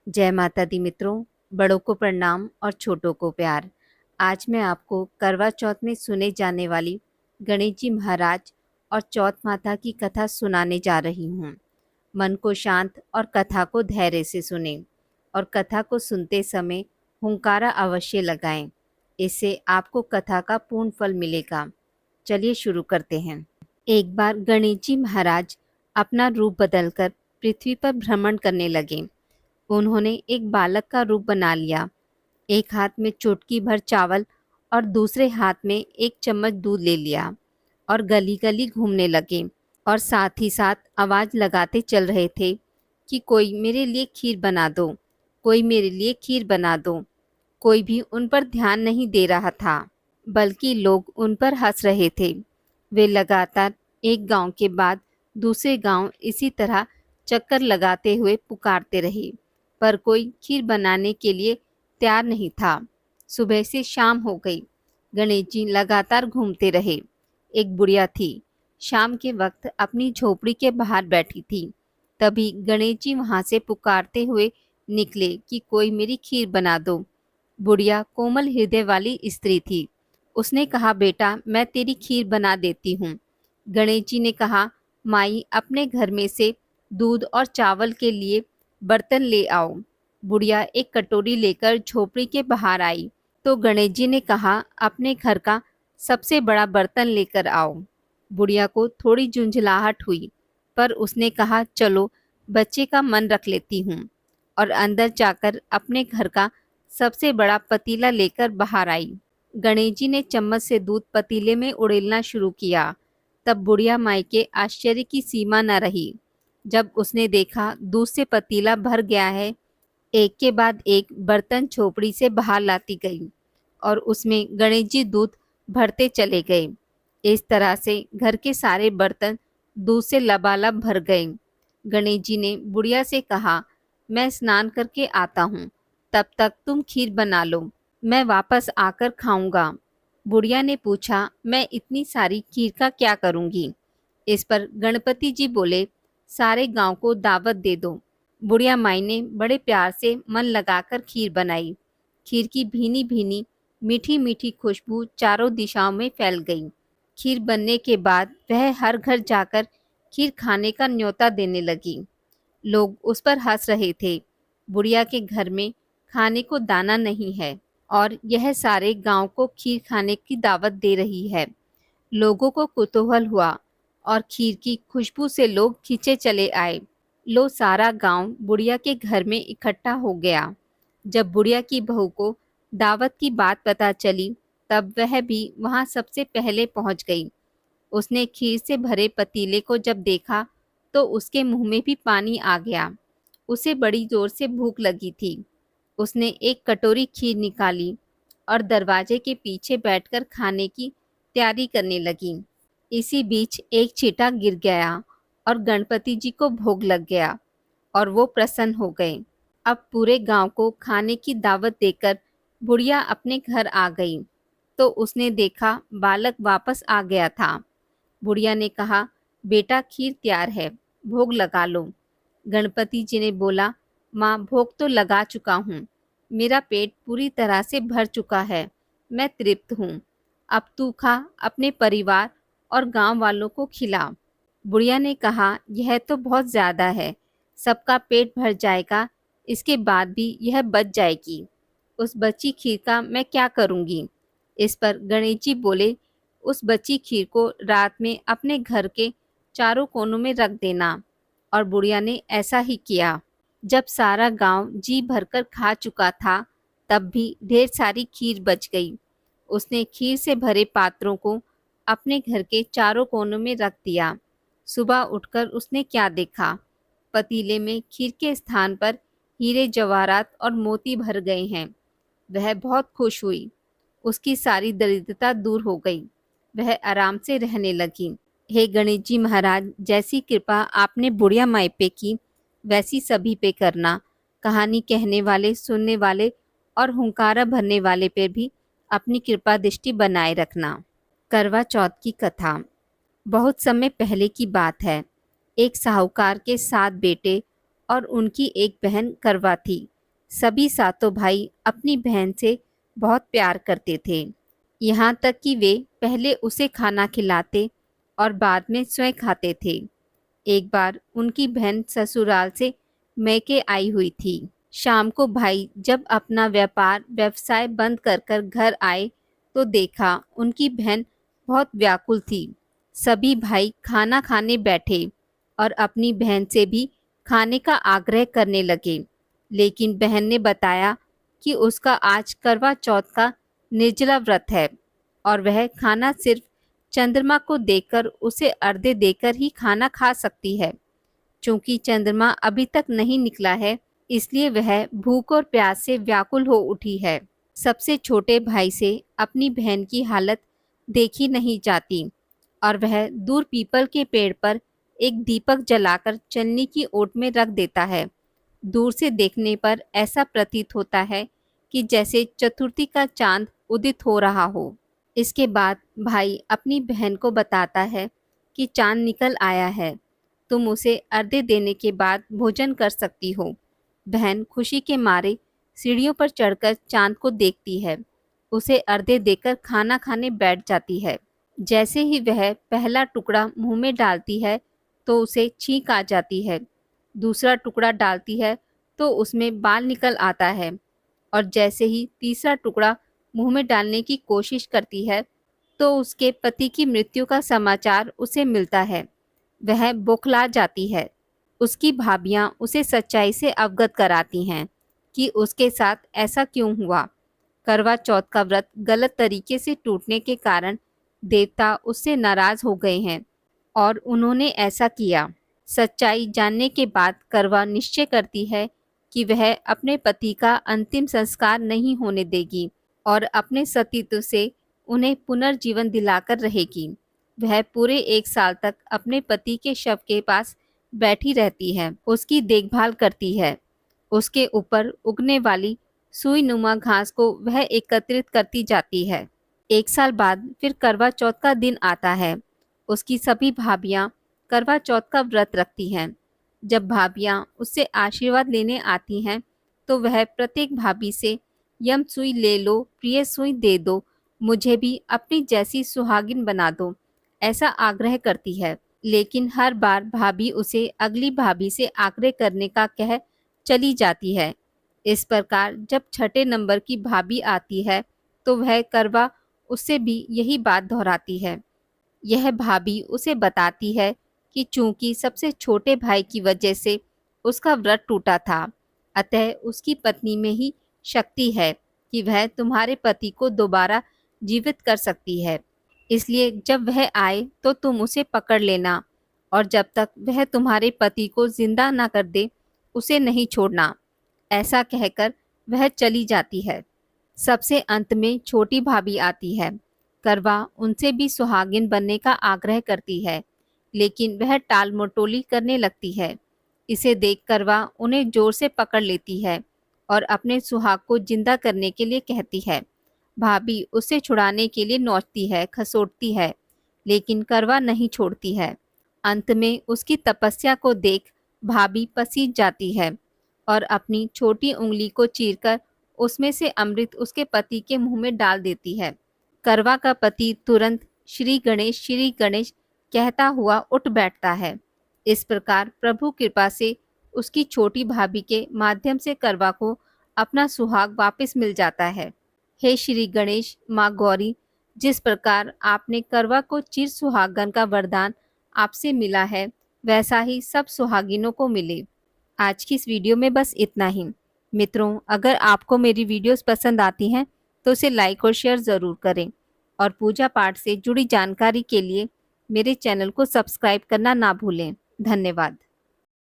जय माता दी मित्रों, बड़ों को प्रणाम और छोटों को प्यार। आज मैं आपको करवा चौथ में सुने जाने वाली गणेश जी महाराज और चौथ माता की कथा सुनाने जा रही हूँ। मन को शांत और कथा को धैर्य से सुने और कथा को सुनते समय हुंकारा अवश्य लगाएं। इससे आपको कथा का पूर्ण फल मिलेगा। चलिए शुरू करते हैं। एक बार गणेश जी महाराज अपना रूप बदलकर पृथ्वी पर भ्रमण करने लगे। उन्होंने एक बालक का रूप बना लिया। एक हाथ में चुटकी भर चावल और दूसरे हाथ में एक चम्मच दूध ले लिया और गली गली घूमने लगे और साथ ही साथ आवाज लगाते चल रहे थे कि कोई मेरे लिए खीर बना दो, कोई मेरे लिए खीर बना दो। कोई भी उन पर ध्यान नहीं दे रहा था, बल्कि लोग उन पर हंस रहे थे। वे लगातार एक गांव के बाद दूसरे गांव इसी तरह चक्कर लगाते हुए पुकारते रहे, पर कोई खीर बनाने के लिए तैयार नहीं था। सुबह से शाम हो गई। गणेश जी लगातार घूमते रहे। एक बुढ़िया थी, शाम के वक्त अपनी झोपड़ी के बाहर बैठी थी। तभी गणेश जी वहां से पुकारते हुए निकले कि कोई मेरी खीर बना दो। बुढ़िया कोमल हृदय वाली स्त्री थी। उसने कहा, बेटा मैं तेरी खीर बना देती हूँ। गणेश जी ने कहा, माई अपने घर में से दूध और चावल के लिए बर्तन ले आओ। बुढ़िया एक कटोरी लेकर झोपड़ी के बाहर आई तो गणेश जी ने कहा, अपने घर का सबसे बड़ा बर्तन लेकर आओ। बुढ़िया को थोड़ी झुंझलाहट हुई, पर उसने कहा, चलो बच्चे का मन रख लेती हूँ, और अंदर जाकर अपने घर का सबसे बड़ा पतीला लेकर बाहर आई। गणेश जी ने चम्मच से दूध पतीले में उड़ेलना शुरू किया। तब बुढ़िया माई के आश्चर्य की सीमा न रही। जब उसने देखा दूध से पतीला भर गया है, एक के बाद एक बर्तन झोपड़ी से बाहर लाती गई और उसमें गणेश जी दूध भरते चले गए। इस तरह से घर के सारे बर्तन दूध से लबालब भर गए। गणेश जी ने बुढ़िया से कहा, मैं स्नान करके आता हूँ, तब तक तुम खीर बना लो, मैं वापस आकर खाऊंगा। बुढ़िया ने पूछा, मैं इतनी सारी खीर का क्या करूंगी? इस पर गणपति जी बोले, सारे गांव को दावत दे दो। बुढ़िया माई ने बड़े प्यार से मन लगाकर खीर बनाई। खीर की भीनी भीनी मीठी मीठी खुशबू चारों दिशाओं में फैल गई। खीर बनने के बाद वह हर घर जाकर खीर खाने का न्योता देने लगी। लोग उस पर हंस रहे थे। बुढ़िया के घर में खाने को दाना नहीं है और यह सारे गांव को खीर खाने की दावत दे रही है। लोगों को कुतूहल हुआ और खीर की खुशबू से लोग खींचे चले आए। लो सारा गांव बुढ़िया के घर में इकट्ठा हो गया। जब बुढ़िया की बहू को दावत की बात पता चली, तब वह भी वहां सबसे पहले पहुंच गई। उसने खीर से भरे पतीले को जब देखा तो उसके मुंह में भी पानी आ गया। उसे बड़ी जोर से भूख लगी थी। उसने एक कटोरी खीर निकाली और दरवाजे के पीछे बैठकर खाने की तैयारी करने लगी। इसी बीच एक छींटा गिर गया और गणपति जी को भोग लग गया और वो प्रसन्न हो गए। अब पूरे गांव को खाने की दावत देकर बुढ़िया अपने घर आ गई तो उसने देखा बालक वापस आ गया था। बुढ़िया ने कहा, बेटा खीर तैयार है, भोग लगा लो। गणपति जी ने बोला, माँ भोग तो लगा चुका हूँ, मेरा पेट पूरी तरह से भर चुका है, मैं तृप्त हूँ। अब तू खा, अपने परिवार और गांव वालों को खिला। बुढ़िया ने कहा, यह तो बहुत ज़्यादा है, सबका पेट भर जाएगा, इसके बाद भी यह बच जाएगी। उस बची खीर का मैं क्या करूँगी? इस पर गणेश जी बोले, उस बची खीर को रात में अपने घर के चारों कोनों में रख देना। और बुढ़िया ने ऐसा ही किया। जब सारा गांव जी भरकर खा चुका था, तब भी ढेर सारी खीर बच गई। उसने खीर से भरे पात्रों को अपने घर के चारों कोनों में रख दिया। सुबह उठकर उसने क्या देखा? पतीले में खीर के स्थान पर हीरे जवाहरात और मोती भर गए हैं। वह बहुत खुश हुई। उसकी सारी दरिद्रता दूर हो गई। वह आराम से रहने लगी। हे गणेश जी महाराज, जैसी कृपा आपने बुढ़िया माई पे की, वैसी सभी पे करना। कहानी कहने वाले, सुनने वाले और हुंकारा भरने वाले पे भी अपनी कृपा दृष्टि बनाए रखना। करवा चौथ की कथा। बहुत समय पहले की बात है। एक साहूकार के 7 बेटे और उनकी एक बहन करवा थी। सभी सातों भाई अपनी बहन से बहुत प्यार करते थे, यहाँ तक कि वे पहले उसे खाना खिलाते और बाद में स्वयं खाते थे। एक बार उनकी बहन ससुराल से मैके आई हुई थी। शाम को भाई जब अपना व्यवसाय बंद कर कर घर आए तो देखा उनकी बहन बहुत व्याकुल थी। सभी भाई खाना खाने बैठे और अपनी बहन से भी खाने का आग्रह करने लगे, लेकिन बहन ने बताया कि उसका आज करवा चौथ का निर्जला व्रत है और वह खाना सिर्फ चंद्रमा को देखकर उसे अर्घ्य देकर ही खाना खा सकती है। चूंकि चंद्रमा अभी तक नहीं निकला है, इसलिए वह भूख और प्यास से व्याकुल हो उठी है। सबसे छोटे भाई से अपनी बहन की हालत देखी नहीं जाती और वह दूर पीपल के पेड़ पर एक दीपक जलाकर चलनी की ओट में रख देता है। दूर से देखने पर ऐसा प्रतीत होता है कि जैसे चतुर्थी का चांद उदित हो रहा हो। इसके बाद भाई अपनी बहन को बताता है कि चांद निकल आया है, तुम उसे अर्घ्य देने के बाद भोजन कर सकती हो। बहन खुशी के मारे सीढ़ियों पर चढ़कर चांद को देखती है, उसे अर्घ्य देकर खाना खाने बैठ जाती है। जैसे ही वह पहला टुकड़ा मुंह में डालती है तो उसे छींक आ जाती है। दूसरा टुकड़ा डालती है तो उसमें बाल निकल आता है और जैसे ही तीसरा टुकड़ा मुंह में डालने की कोशिश करती है तो उसके पति की मृत्यु का समाचार उसे मिलता है। वह बौखला जाती है। उसकी भाभियां उसे सच्चाई से अवगत कराती हैं कि उसके साथ ऐसा क्यों हुआ। करवा चौथ का व्रत गलत तरीके से टूटने के कारण देवता उससे नाराज हो गए हैं और उन्होंने ऐसा किया। सच्चाई जानने के बाद करवा निश्चय करती है कि वह अपने पति का अंतिम संस्कार नहीं होने देगी और अपने सतीत्व से उन्हें पुनर्जीवन दिलाकर रहेगी। वह पूरे 1 साल तक अपने पति के शव के पास बैठी रहती है, उसकी देखभाल करती है। उसके ऊपर उगने वाली सुई नुमा घास को वह एकत्रित करती जाती है। 1 साल बाद फिर करवा चौथ का दिन आता है। उसकी सभी भाभियां करवा चौथ का व्रत रखती हैं। जब भाभियां उससे आशीर्वाद लेने आती हैं तो वह प्रत्येक भाभी से यम सुई ले लो, प्रिय सुई दे दो, मुझे भी अपनी जैसी सुहागिन बना दो, ऐसा आग्रह करती है। लेकिन हर बार भाभी उसे अगली भाभी से आग्रह करने का कह चली जाती है। इस प्रकार जब छठे नंबर की भाभी आती है तो वह करवा उससे भी यही बात दोहराती है। यह भाभी उसे बताती है कि चूंकि सबसे छोटे भाई की वजह से उसका व्रत टूटा था, अतः उसकी पत्नी में ही शक्ति है कि वह तुम्हारे पति को दोबारा जीवित कर सकती है। इसलिए जब वह आए तो तुम उसे पकड़ लेना और जब तक वह तुम्हारे पति को जिंदा ना कर दे उसे नहीं छोड़ना। ऐसा कहकर वह चली जाती है। सबसे अंत में छोटी भाभी आती है। करवा उनसे भी सुहागिन बनने का आग्रह करती है, लेकिन वह टाल मटोली करने लगती है। इसे देख करवा उन्हें जोर से पकड़ लेती है और अपने सुहाग को जिंदा करने के लिए कहती है। भाभी उसे छुड़ाने के लिए नोचती है, खसोटती है, लेकिन करवा नहीं छोड़ती है। अंत में उसकी तपस्या को देख भाभी पसीज जाती है और अपनी छोटी उंगली को चीरकर उसमें से अमृत उसके पति के मुंह में डाल देती है। करवा का पति तुरंत श्री गणेश कहता हुआ उठ बैठता है। इस प्रकार प्रभु कृपा से उसकी छोटी भाभी के माध्यम से करवा को अपना सुहाग वापस मिल जाता है। हे श्री गणेश, माँ गौरी, जिस प्रकार आपने करवा को चिर सुहागन का वरदान आपसे मिला है, वैसा ही सब सुहागिनों को मिले। आज की इस वीडियो में बस इतना ही। मित्रों, अगर आपको मेरी वीडियोस पसंद आती हैं तो इसे लाइक और शेयर ज़रूर करें और पूजा पाठ से जुड़ी जानकारी के लिए मेरे चैनल को सब्सक्राइब करना ना भूलें। धन्यवाद।